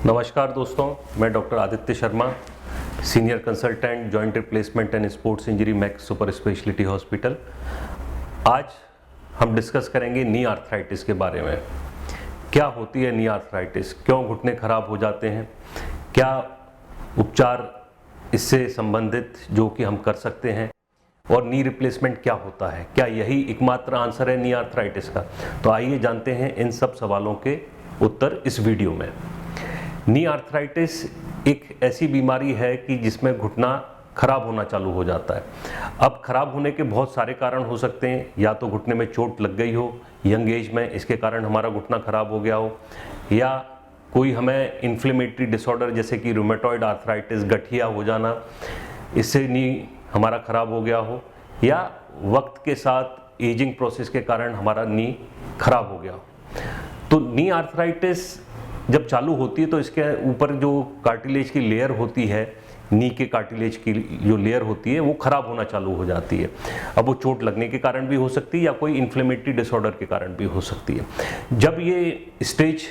नमस्कार दोस्तों, मैं doctor Aditya Sharma, senior consultant joint replacement and sports injury max super speciality hospital. आज हम डिस्कस करेंगे नी आर्थराइटिस के बारे में। क्या होती है नी आर्थराइटिस, क्यों घुटने खराब हो जाते हैं, क्या उपचार इससे संबंधित जो कि हम कर सकते हैं, और नी रिप्लेसमेंट क्या होता है, क्या यही एकमात्र आंसर है नी आर्थराइटिस का। तो आइए जानते हैं इन सब सवालों के उत्तर इस वीडियो में। नी आर्थराइटिस एक ऐसी बीमारी है कि जिसमें घुटना खराब होना चालू हो जाता है। अब खराब होने के बहुत सारे कारण हो सकते हैं, या तो घुटने में चोट लग गई हो यंग एज में, इसके कारण हमारा घुटना खराब हो गया हो, या कोई हमें इन्फ्लेमेटरी डिसऑर्डर जैसे कि रूमेटॉइड आर्थराइटिस, गठिया हो जाना, इससे नी हमारा खराब हो गया हो, या वक्त के साथ एजिंग प्रोसेस के कारण हमारा नी खराब हो गया हो। तो नी आर्थराइटिस जब चालू होती है तो इसके ऊपर जो कार्टिलेज की लेयर होती है, नी के कार्टिलेज की जो लेयर होती है वो खराब होना चालू हो जाती है। अब वो चोट लगने के कारण भी हो सकती है या कोई इन्फ्लेमेटरी डिसऑर्डर के कारण भी हो सकती है। जब ये स्टेज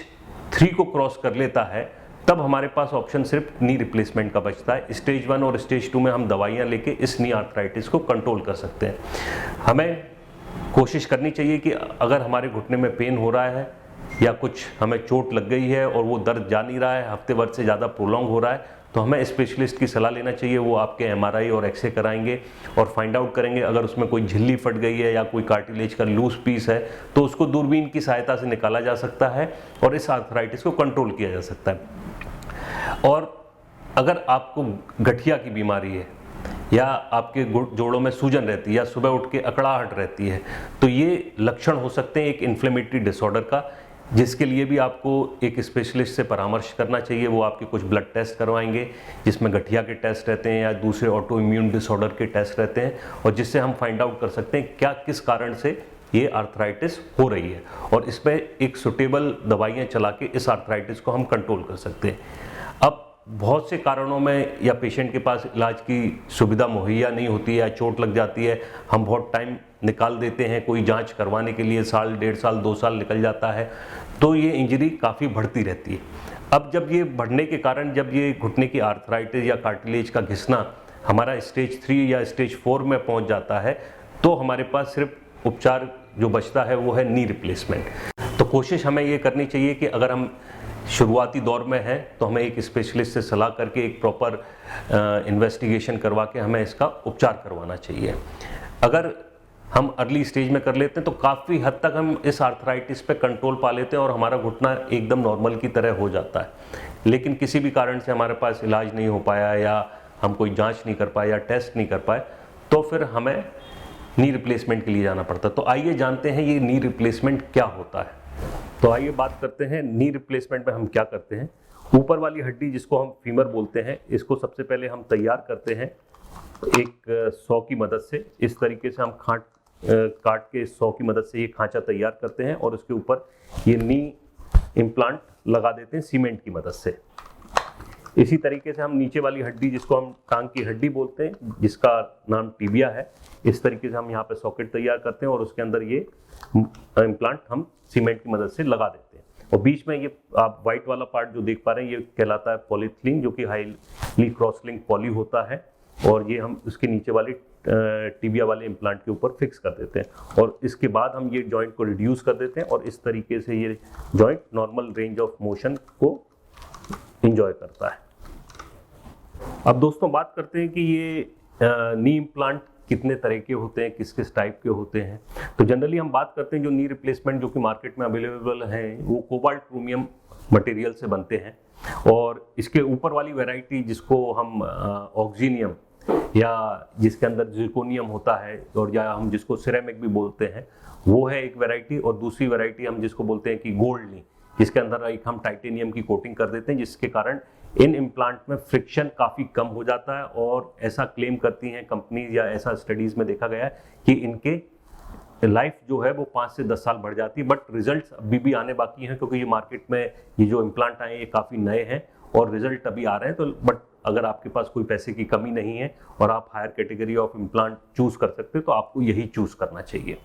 3 को क्रॉस कर लेता है तब हमारे पास ऑप्शन सिर्फ नी रिप्लेसमेंट का बचता है। स्टेज 1 और स्टेज 2 में हम दवाइयाँ लेके इस नी आर्थराइटिस को कंट्रोल कर सकते हैं। हमें कोशिश करनी चाहिए कि अगर हमारे घुटने में पेन हो रहा है या कुछ हमें चोट लग गई है और वो दर्द जा नहीं रहा है, हफ्ते भर से ज़्यादा प्रोलॉन्ग हो रहा है, तो हमें स्पेशलिस्ट की सलाह लेना चाहिए। वो आपके एमआरआई और एक्सरे कराएंगे और फाइंड आउट करेंगे अगर उसमें कोई झिल्ली फट गई है या कोई कार्टिलेज का लूज पीस है तो उसको दूरबीन की सहायता से निकाला जा सकता है और इस आर्थराइटिस को कंट्रोल किया जा सकता है। और अगर आपको गठिया की बीमारी है या आपके जोड़ों में सूजन रहती है या सुबह उठ के अकड़ाहट रहती है, तो ये लक्षण हो सकते हैं एक इन्फ्लेमेटरी डिसऑर्डर का, जिसके लिए भी आपको एक स्पेशलिस्ट से परामर्श करना चाहिए। वो आपके कुछ ब्लड टेस्ट करवाएंगे जिसमें गठिया के टेस्ट रहते हैं या दूसरे ऑटो इम्यून डिसऑर्डर के टेस्ट रहते हैं, और जिससे हम फाइंड आउट कर सकते हैं क्या किस कारण से ये आर्थराइटिस हो रही है, और इसमें एक सुटेबल दवाइयाँ चला के इस आर्थराइटिस को हम कंट्रोल कर सकते हैं। अब बहुत से कारणों में या पेशेंट के पास इलाज की सुविधा मुहैया नहीं होती है या चोट लग जाती है, हम बहुत टाइम निकाल देते हैं कोई जांच करवाने के लिए, साल, 1.5 साल, 2 साल निकल जाता है, तो ये इंजरी काफ़ी बढ़ती रहती है। अब जब ये बढ़ने के कारण जब ये घुटने की आर्थराइटिस या कार्टिलेज का घिसना हमारा स्टेज 3 या स्टेज 4 में पहुंच जाता है, तो हमारे पास सिर्फ उपचार जो बचता है वो है नी रिप्लेसमेंट। तो कोशिश हमें ये करनी चाहिए कि अगर हम शुरुआती दौर में है तो हमें एक स्पेशलिस्ट से सलाह करके एक प्रॉपर इन्वेस्टिगेशन करवा के हमें इसका उपचार करवाना चाहिए। अगर हम अर्ली स्टेज में कर लेते हैं तो काफ़ी हद तक हम इस आर्थराइटिस पे कंट्रोल पा लेते हैं और हमारा घुटना एकदम नॉर्मल की तरह हो जाता है। लेकिन किसी भी कारण से हमारे पास इलाज नहीं हो पाया या हम कोई जांच नहीं कर पाए या टेस्ट नहीं कर पाए, तो फिर हमें नी रिप्लेसमेंट के लिए जाना पड़ता है। तो आइए जानते हैं ये नी रिप्लेसमेंट क्या होता है। तो आइए बात करते हैं नी रिप्लेसमेंट में हम क्या करते हैं। ऊपर वाली हड्डी जिसको हम फीमर बोलते हैं, इसको सबसे पहले हम तैयार करते हैं एक सौ की मदद से। इस तरीके से हम काट के 100 की मदद से ये खांचा तैयार करते हैं और उसके ऊपर ये नी इम्प्लांट लगा देते हैं सीमेंट की मदद से। इसी तरीके से हम नीचे वाली हड्डी जिसको हम टांग की हड्डी बोलते हैं, जिसका नाम टिबिया है, इस तरीके से हम यहाँ पे सॉकेट तैयार करते हैं और उसके अंदर ये इम्प्लांट हम सीमेंट की मदद से लगा देते हैं। और बीच में ये आप व्हाइट वाला पार्ट जो देख पा रहे हैं ये कहलाता है पॉलीथिलीन, जो कि हाईली क्रॉस लिंक पॉली होता है, और ये हम उसके नीचे वाली टिबिया वाले इम्प्लांट के ऊपर फिक्स कर देते हैं। और इसके बाद हम ये जॉइंट को रिड्यूस कर देते हैं और इस तरीके से ये joint normal range of motion को एंजॉय करता है। अब दोस्तों बात करते हैं कि ये नी इम्प्लांट कितने तरह के होते हैं, किस किस टाइप के होते हैं। तो जनरली हम बात करते हैं जो नी रिप्लेसमेंट जो कि मार्केट में अवेलेबल हैं वो कोबाल्ट क्रोमियम मटेरियल से बनते हैं, और इसके ऊपर वाली वैरायटी जिसको हम ऑक्सीनियम या जिसके अंदर जिरकोनियम होता है और या हम जिसको सिरेमिक भी बोलते हैं, वो है एक वैरायटी। और दूसरी वैरायटी हम जिसको बोलते हैं कि गोल्ड नी, जिसके अंदर एक हम टाइटेनियम की कोटिंग कर देते हैं, जिसके कारण इन इम्प्लांट में फ्रिक्शन काफ़ी कम हो जाता है। और ऐसा क्लेम करती हैं कंपनीज या ऐसा स्टडीज़ में देखा गया है कि इनके लाइफ जो है वो 5 से 10 साल बढ़ जाती है। बट रिजल्ट्स अभी भी आने बाकी हैं, क्योंकि ये मार्केट में ये जो इम्प्लांट आए हैं ये काफ़ी नए हैं और रिजल्ट अभी आ रहे हैं। तो बट अगर आपके पास कोई पैसे की कमी नहीं है और आप higher category of implant choose कर सकते हो तो आपको यही चूज़ करना चाहिए।